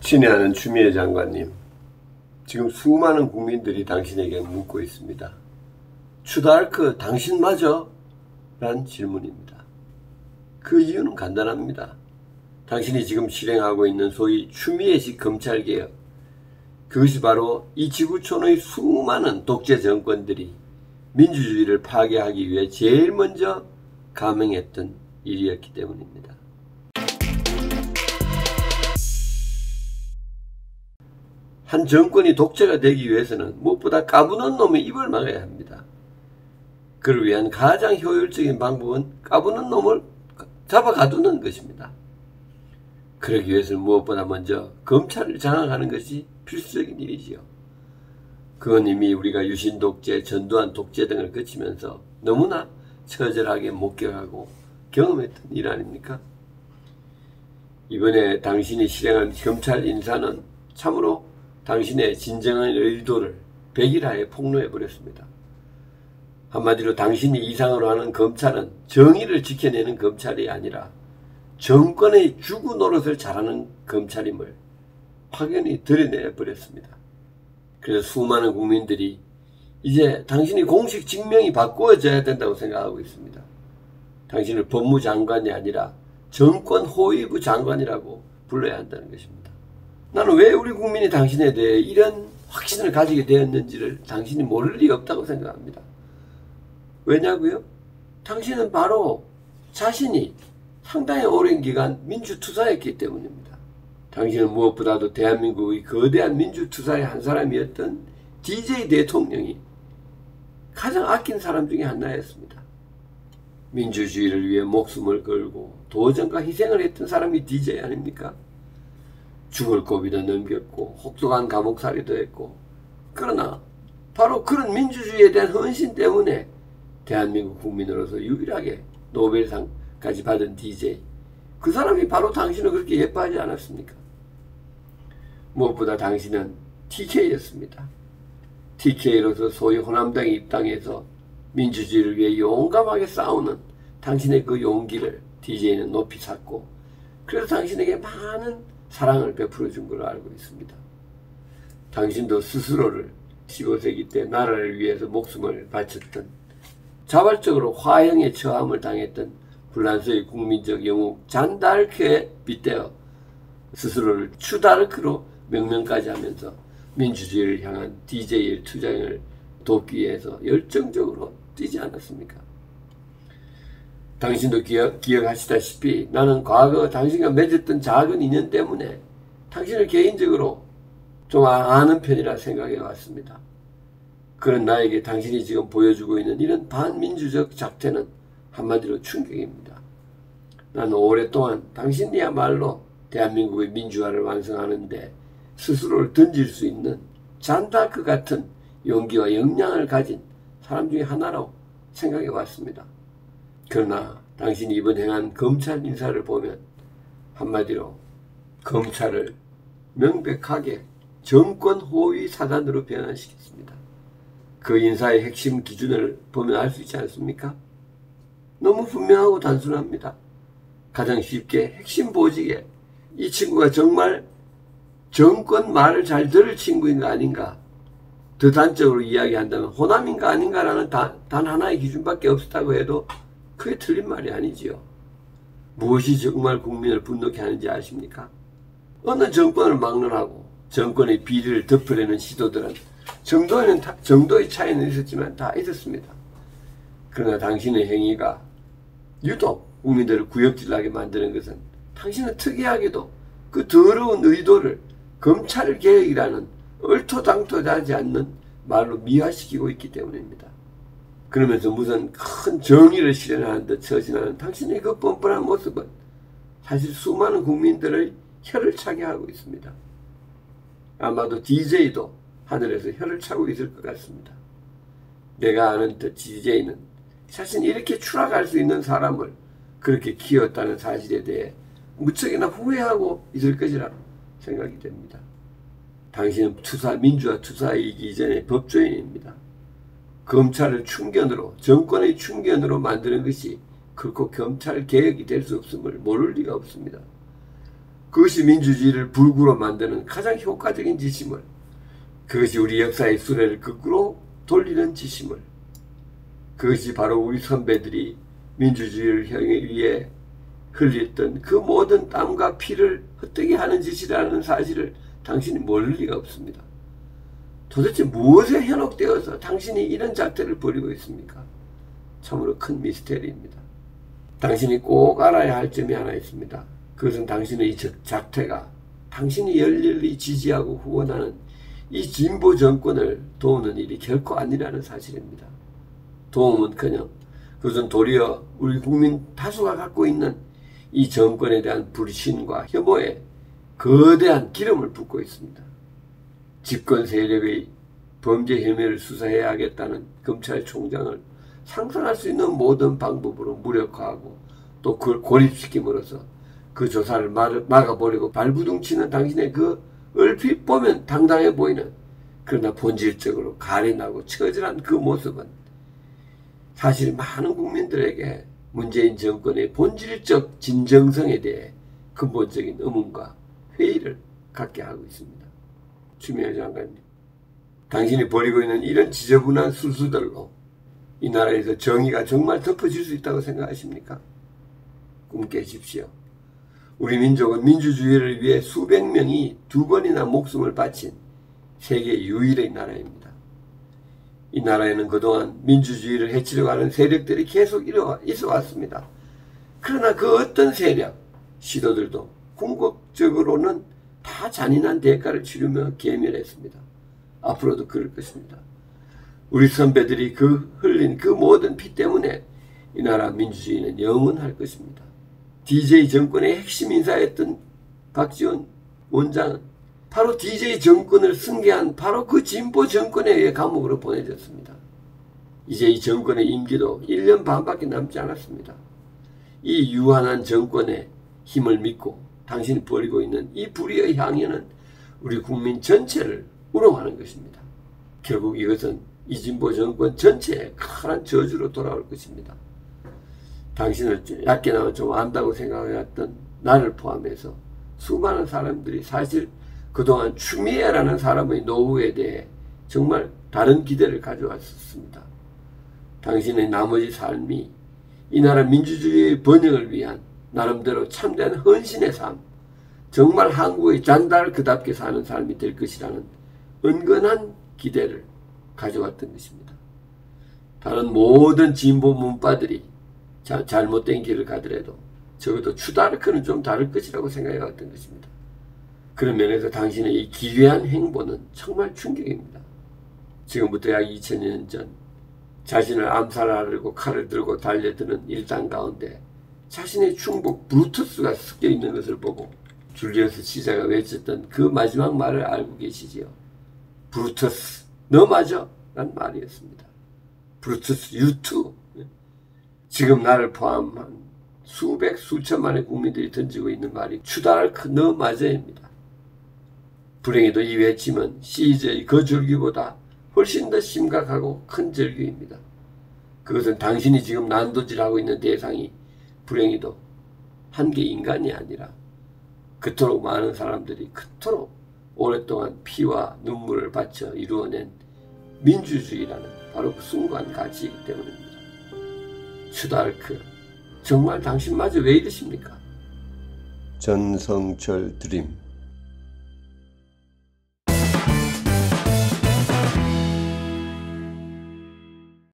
친애하는 추미애 장관님, 지금 수많은 국민들이 당신에게 묻고 있습니다. 추다르크 당신 맞아? 라는 질문입니다. 그 이유는 간단합니다. 당신이 지금 실행하고 있는 소위 추미애식 검찰개혁, 그것이 바로 이 지구촌의 수많은 독재 정권들이 민주주의를 파괴하기 위해 제일 먼저 감행했던 일이었기 때문입니다. 한 정권이 독재가 되기 위해서는 무엇보다 까부는 놈의 입을 막아야 합니다. 그를 위한 가장 효율적인 방법은 까부는 놈을 잡아가두는 것입니다. 그러기 위해서는 무엇보다 먼저 검찰을 장악하는 것이 필수적인 일이지요. 그건 이미 우리가 유신 독재, 전두환 독재 등을 거치면서 너무나 처절하게 목격하고 경험했던 일 아닙니까? 이번에 당신이 실행한 검찰 인사는 참으로 당신의 진정한 의도를 백일하에 폭로해버렸습니다. 한마디로 당신이 이상으로 하는 검찰은 정의를 지켜내는 검찰이 아니라 정권의 주구 노릇을 잘하는 검찰임을 확연히 드러내버렸습니다. 그래서 수많은 국민들이 이제 당신이 공식 직명이 바꾸어져야 된다고 생각하고 있습니다. 당신을 법무장관이 아니라 정권 호위부 장관이라고 불러야 한다는 것입니다. 나는 왜 우리 국민이 당신에 대해 이런 확신을 가지게 되었는지를 당신이 모를 리 없다고 생각합니다. 왜냐고요? 당신은 바로 자신이 상당히 오랜 기간 민주투사였기 때문입니다. 당신은 무엇보다도 대한민국의 거대한 민주투사의 한 사람이었던 DJ 대통령이 가장 아낀 사람 중에 하나였습니다. 민주주의를 위해 목숨을 걸고 도전과 희생을 했던 사람이 DJ 아닙니까? 죽을 고비도 넘겼고 혹독한 감옥살이도 했고, 그러나 바로 그런 민주주의에 대한 헌신 때문에 대한민국 국민으로서 유일하게 노벨상까지 받은 DJ, 그 사람이 바로 당신을 그렇게 예뻐하지 않았습니까? 무엇보다 당신은 TK였습니다. TK로서 소위 호남당에 입당해서 민주주의를 위해 용감하게 싸우는 당신의 그 용기를 DJ는 높이 샀고, 그래서 당신에게 많은 사랑을 베풀어 준 걸로 알고 있습니다. 당신도 스스로를 15세기 때 나라를 위해서 목숨을 바쳤던, 자발적으로 화형에 처함을 당했던 불란서의 국민적 영웅 잔다르크에 빗대어 스스로를 추다르크로 명명까지 하면서 민주주의를 향한 DJ의 투쟁을 돕기 위해서 열정적으로 뛰지 않았습니까? 당신도 기억하시다시피 나는 과거 당신과 맺었던 작은 인연 때문에 당신을 개인적으로 좀 아는 편이라 생각해 왔습니다. 그런 나에게 당신이 지금 보여주고 있는 이런 반민주적 작태는 한마디로 충격입니다. 나는 오랫동안 당신이야말로 대한민국의 민주화를 완성하는데 스스로를 던질 수 있는 잔다크 같은 용기와 역량을 가진 사람 중에 하나라고 생각해 왔습니다. 그러나 당신이 이번 행한 검찰 인사를 보면 한마디로 검찰을 명백하게 정권 호위 사단으로 변환시켰습니다. 그 인사의 핵심 기준을 보면 알 수 있지 않습니까? 너무 분명하고 단순합니다. 가장 쉽게 핵심 보직에 이 친구가 정말 정권 말을 잘 들을 친구인가 아닌가, 더 단적으로 이야기한다면 호남인가 아닌가라는 단 하나의 기준밖에 없었다고 해도 그게 틀린 말이 아니지요. 무엇이 정말 국민을 분노케 하는지 아십니까? 어느 정권을 막론하고 정권의 비리를 덮으려는 시도들은 정도의 차이는 있었지만 다 있었습니다. 그러나 당신의 행위가 유독 국민들을 구역질나게 만드는 것은 당신은 특이하게도 그 더러운 의도를 검찰 개혁이라는 얼토당토하지 않는 말로 미화시키고 있기 때문입니다. 그러면서 무슨 큰 정의를 실현하는 듯 처신하는 당신의 그 뻔뻔한 모습은 사실 수많은 국민들의 혀를 차게 하고 있습니다. 아마도 DJ도 하늘에서 혀를 차고 있을 것 같습니다. 내가 아는 DJ는 자신이 이렇게 추락할 수 있는 사람을 그렇게 키웠다는 사실에 대해 무척이나 후회하고 있을 것이라 생각이 됩니다. 당신은 민주화 투사이기 이전의 법조인입니다. 검찰을 충견으로, 정권의 충견으로 만드는 것이 결코 검찰 개혁이 될 수 없음을 모를 리가 없습니다. 그것이 민주주의를 불구로 만드는 가장 효과적인 지침을, 그것이 우리 역사의 수레를 거꾸로 돌리는 지침을, 그것이 바로 우리 선배들이 민주주의를 향해 위해 흘렸던 그 모든 땀과 피를 헛되게 하는 짓이라는 사실을 당신이 모를 리가 없습니다. 도대체 무엇에 현혹되어서 당신이 이런 작태를 벌이고 있습니까? 참으로 큰 미스테리입니다. 당신이 꼭 알아야 할 점이 하나 있습니다. 그것은 당신의 이 작태가 당신이 열렬히 지지하고 후원하는 이 진보 정권을 도우는 일이 결코 아니라는 사실입니다. 도움은커녕 그것은 도리어 우리 국민 다수가 갖고 있는 이 정권에 대한 불신과 혐오에 거대한 기름을 붓고 있습니다. 집권 세력의 범죄 혐의를 수사해야 하겠다는 검찰총장을 상상할 수 있는 모든 방법으로 무력화하고 또 그걸 고립시킴으로써 그 조사를 막아버리고 발부둥치는 당신의 그 얼핏 보면 당당해 보이는, 그러나 본질적으로 가련하고 처절한 그 모습은 사실 많은 국민들에게 문재인 정권의 본질적 진정성에 대해 근본적인 의문과 회의를 갖게 하고 있습니다. 추미애 장관님, 당신이 벌이고 있는 이런 지저분한 술수들로 이 나라에서 정의가 정말 덮어질 수 있다고 생각하십니까? 꿈 깨십시오. 우리 민족은 민주주의를 위해 수백 명이 2번이나 목숨을 바친 세계 유일의 나라입니다. 이 나라에는 그동안 민주주의를 해치려고 하는 세력들이 계속 있어 왔습니다. 그러나 그 어떤 세력, 시도들도 궁극적으로는 다 잔인한 대가를 치르며 괴멸했습니다. 앞으로도 그럴 것입니다. 우리 선배들이 흘린 그 모든 피 때문에 이 나라 민주주의는 영원할 것입니다. DJ 정권의 핵심 인사였던 박지원 원장은 바로 DJ 정권을 승계한 바로 그 진보 정권에 의해 감옥으로 보내졌습니다. 이제 이 정권의 임기도 1년 반밖에 남지 않았습니다. 이 유한한 정권의 힘을 믿고 당신이 벌이고 있는 이 불의의 향연은 우리 국민 전체를 우롱하는 것입니다. 결국 이것은 이 진보 정권 전체의 큰 저주로 돌아올 것입니다. 당신을 얕게나마 좀 안다고 생각해왔던 나를 포함해서 수많은 사람들이 사실 그동안 추미애라는 사람의 노후에 대해 정말 다른 기대를 가져왔었습니다. 당신의 나머지 삶이 이 나라 민주주의의 번영을 위한 나름대로 참된 헌신의 삶, 정말 한국의 잔달크답게 사는 삶이 될 것이라는 은근한 기대를 가져왔던 것입니다. 다른 모든 진보 문파들이 잘못된 길을 가더라도 적어도 추다르크는 좀 다를 것이라고 생각해왔던 것입니다. 그런 면에서 당신의 이 기괴한 행보는 정말 충격입니다. 지금부터 약 2000년 전 자신을 암살하려고 칼을 들고 달려드는 일당 가운데 자신의 충복 브루투스가 섞여 있는 것을 보고 줄리어스 시자가 외쳤던 그 마지막 말을 알고 계시지요. 브루투스, 너 맞아? 라는 말이었습니다. 브루투스, you too. 지금 나를 포함한 수백 수천만의 국민들이 던지고 있는 말이 추다르크 너 맞아입니다. 불행히도 이 외침은 시저의 그 절규보다 훨씬 더 심각하고 큰 절규입니다. 그것은 당신이 지금 난도질하고 있는 대상이 불행히도 한 개 인간이 아니라 그토록 많은 사람들이 그토록 오랫동안 피와 눈물을 바쳐 이루어낸 민주주의라는 바로 그 숭고한 가치이기 때문입니다. 추다르크, 정말 당신마저 왜 이러십니까? 전성철 드림.